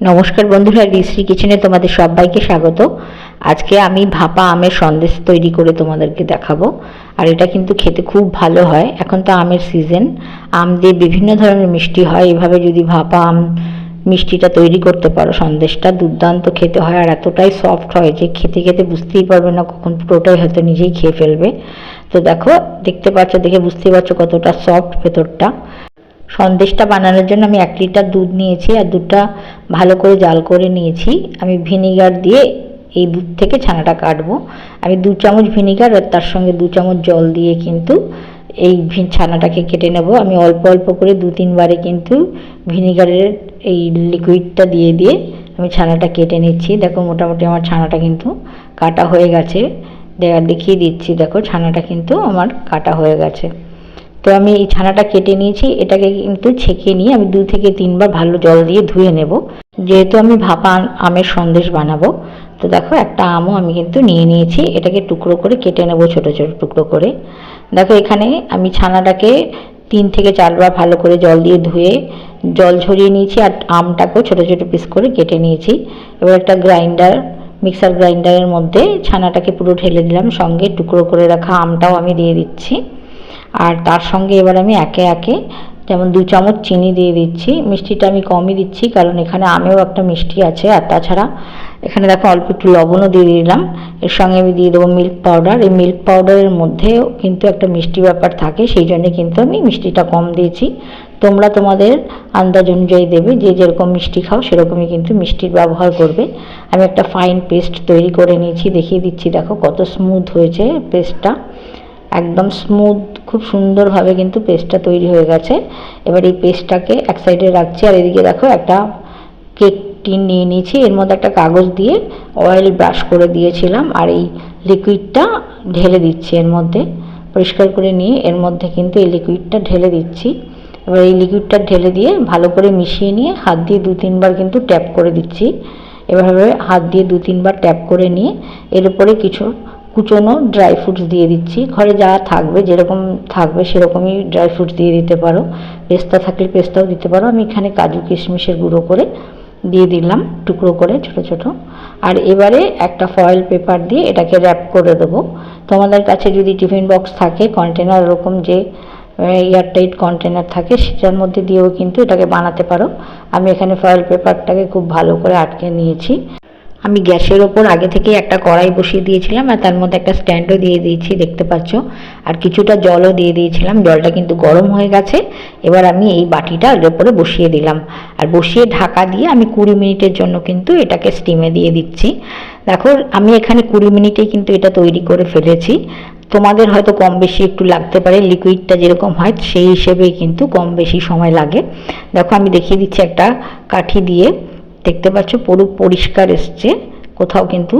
নমস্কার বন্ধুরা, রিশ্রী কিচেনে তোমাদের সবাইকে স্বাগত। আজকে আমি ভাপা আমের সন্দেশ তৈরি করে তোমাদেরকে দেখাবো। আর এটা কিন্তু খেতে খুব ভালো হয়। এখন তো আমের সিজন, আম দিয়ে বিভিন্ন ধরনের মিষ্টি হয়। এভাবে যদি ভাপা আম মিষ্টিটা তৈরি করতে পারো, সন্দেশটা দুর্দান্ত খেতে হয়। আর এতটাই সফট হয় যে খেতে খেতে বুঝতেই পারবে না কখন পুরোটাই হয়তো নিজেই খেয়ে ফেলবে। তো দেখো, দেখতে পাচ্ছ, দেখে বুঝতেই পারছো কতটা সফট ভেতরটা। সন্দেশটা বানানোর জন্য আমি 1 লিটার দুধ নিয়েছি, আর দুধটা ভালো করে জাল করে নিয়েছি। আমি ভিনিগার দিয়ে এই দুধ থেকে ছানাটা কাটবো। আমি 2 চামচ ভিনিগার আর তার সঙ্গে 2 চামচ জল দিয়ে কিন্তু এই ছানাটাকে কেটে নেব। আমি অল্প অল্প করে 2-3 বারে কিন্তু ভিনিগারের এই লিকুইডটা দিয়ে দিয়ে আমি ছানাটা কেটে নিচ্ছি। দেখো, মোটামুটি আমার ছানাটা কিন্তু কাটা হয়ে গেছে। দেখিয়ে দিচ্ছি, দেখো ছানাটা কিন্তু আমার কাটা হয়ে গেছে। তো আমি এই ছানাটা কেটে নিয়েছি। এটাকে কিন্তু ছেঁকে নিয়ে আমি 2 থেকে 3 বার ভালো জল দিয়ে ধুয়ে নেব, যেহেতু আমি ভাপা আমের সন্দেশ বানাবো। তো দেখো, একটা আমও আমি কিন্তু নিয়ে নিয়েছি। এটাকে টুকরো করে কেটে নেব, ছোট ছোট টুকরো করে। দেখো, এখানে আমি ছানাটাকে 3 থেকে 4 বার ভালো করে জল দিয়ে ধুয়ে জল ঝরিয়ে নিয়েছি, আর আমটাকেও ছোট ছোট পিস করে কেটে নিয়েছি। এবার একটা মিক্সার গ্রাইন্ডারের মধ্যে ছানাটাকে পুরো ঢেলে দিলাম, সঙ্গে টুকরো করে রাখা আমটাও আমি দিয়ে দিচ্ছি। আর তার সঙ্গে এবার আমি একে একে যেমন 2 চামচ চিনি দিয়ে দিচ্ছি। মিষ্টিটা আমি কমই দিচ্ছি, কারণ এখানে আমেও একটা মিষ্টি আছে। আর তাছাড়া এখানে দেখো অল্প একটু লবণও দিয়ে দিলাম। এর সঙ্গে আমি দিয়ে দেবো মিল্ক পাউডার। এই মিল্ক পাউডারের মধ্যেও কিন্তু একটা মিষ্টি ব্যাপার থাকে, সেই জন্য কিন্তু আমি মিষ্টিটা কম দিয়েছি। তোমরা তোমাদের আন্দাজ অনুযায়ী দেবে, যে যেরকম মিষ্টি খাও সেরকমই কিন্তু মিষ্টির ব্যবহার করবে। আমি একটা ফাইন পেস্ট তৈরি করে নিয়েছি, দেখিয়ে দিচ্ছি। দেখো কত স্মুথ হয়েছে পেস্টটা, একদম স্মুথ, খুব সুন্দরভাবে কিন্তু পেস্টটা তৈরি হয়ে গেছে। এবার এই পেস্টটাকে এক সাইডে রাখছি। আর এদিকে দেখো, একটা কেক টিন নিয়ে নিয়েছি। এর মধ্যে একটা কাগজ দিয়ে অয়েল ব্রাশ করে দিয়েছিলাম, আর এই লিকুইডটা ঢেলে দিচ্ছি এর মধ্যে। পরিষ্কার করে নিয়ে এর মধ্যে কিন্তু এই লিকুইডটা ঢেলে দিচ্ছি। এবার এই লিকুইডটা ঢেলে দিয়ে ভালো করে মিশিয়ে নিয়ে হাত দিয়ে 2-3 বার কিন্তু ট্যাপ করে দিচ্ছি। এভাবে হাত দিয়ে 2-3 বার ট্যাপ করে নিয়ে এর উপরে কিছু কুচনো ড্রাই ফ্রুটস দিয়ে দিচ্ছি। ঘরে যা থাকবে, যেরকম থাকবে সেরকমই ড্রাই ফ্রুটস দিয়ে দিতে পারো। পেস্তা থাকলে পেস্তাও দিতে পারো। আমি এখানে কাজু কিশমিশের গুঁড়ো করে দিয়ে দিলাম, টুকরো করে ছোট ছোট। আর এবারে একটা ফয়েল পেপার দিয়ে এটাকে র্যাপ করে দেবো। তোমাদের কাছে যদি টিফিন বক্স থাকে, কন্টেনার, এরকম যে এয়ারটাইট কন্টেনার থাকে, সেটার মধ্যে দিয়েও কিন্তু এটাকে বানাতে পারো। আমি এখানে ফয়েল পেপারটাকে খুব ভালো করে আটকে নিয়েছি। আমি গ্যাসের ওপর আগে থেকে একটা কড়াই বসিয়ে দিয়েছিলাম, আর তার মধ্যে একটা স্ট্যান্ডও দিয়ে দিয়েছি, দেখতে পাচ্ছ। আর কিছুটা জলও দিয়ে দিয়েছিলাম। জলটা কিন্তু গরম হয়ে গেছে। এবার আমি এই বাটিটা এর ওপরে বসিয়ে দিলাম, আর বসিয়ে ঢাকা দিয়ে আমি 20 মিনিটের জন্য কিন্তু এটাকে স্টিমে দিয়ে দিচ্ছি। দেখো, আমি এখানে 20 মিনিটেই কিন্তু এটা তৈরি করে ফেলেছি। তোমাদের হয়তো কম বেশি একটু লাগতে পারে, লিকুইডটা যেরকম হয় সেই হিসেবেই কিন্তু কম বেশি সময় লাগে। দেখো, আমি দেখিয়ে দিচ্ছি একটা কাঠি দিয়ে। দেখতে পাচ্ছ পুরো পরিষ্কার এসছে, কোথাও কিন্তু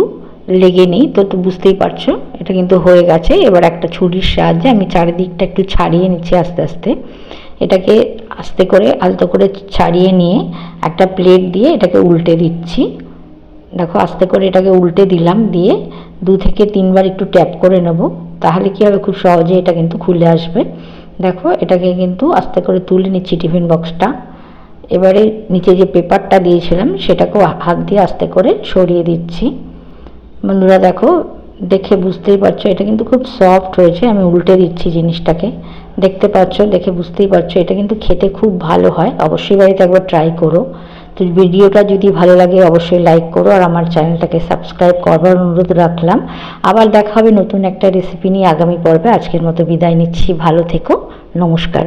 লেগে নেই। তো বুঝতেই পারছো এটা কিন্তু হয়ে গেছে। এবার একটা ছুরির সাহায্যে আমি চারিদিকটা একটু ছাড়িয়ে নিচ্ছি আস্তে আস্তে। এটাকে আস্তে করে আলতো করে ছাড়িয়ে নিয়ে একটা প্লেট দিয়ে এটাকে উল্টে দিচ্ছি। দেখো, আস্তে করে এটাকে উল্টে দিলাম, দিয়ে 2 থেকে 3 বার একটু ট্যাপ করে নেব। তাহলে কি হবে, খুব সহজে এটা কিন্তু খুলে আসবে। দেখো, এটাকে কিন্তু আস্তে করে তুলে নিচ্ছি টিফিন বক্সটা। এবারে নিচে যে পেপারটা দিয়েছিলাম সেটাকেও হাত দিয়ে আস্তে করে সরিয়ে দিচ্ছি। বন্ধুরা দেখো, দেখে বুঝতেই পারছো এটা কিন্তু খুব সফট হয়েছে। আমি উল্টে দিচ্ছি জিনিসটাকে, দেখতে পাচ্ছ, দেখে বুঝতেই পারছো এটা কিন্তু খেতে খুব ভালো হয়। অবশ্যই বাড়িতে একবার ট্রাই করো। তো ভিডিওটা যদি ভালো লাগে অবশ্যই লাইক করো, আর আমার চ্যানেলটাকে সাবস্ক্রাইব করবার অনুরোধ রাখলাম। আবার দেখা হবে নতুন একটা রেসিপি নিয়ে আগামী পর্বে। আজকের মতো বিদায় নিচ্ছি, ভালো থেকো, নমস্কার।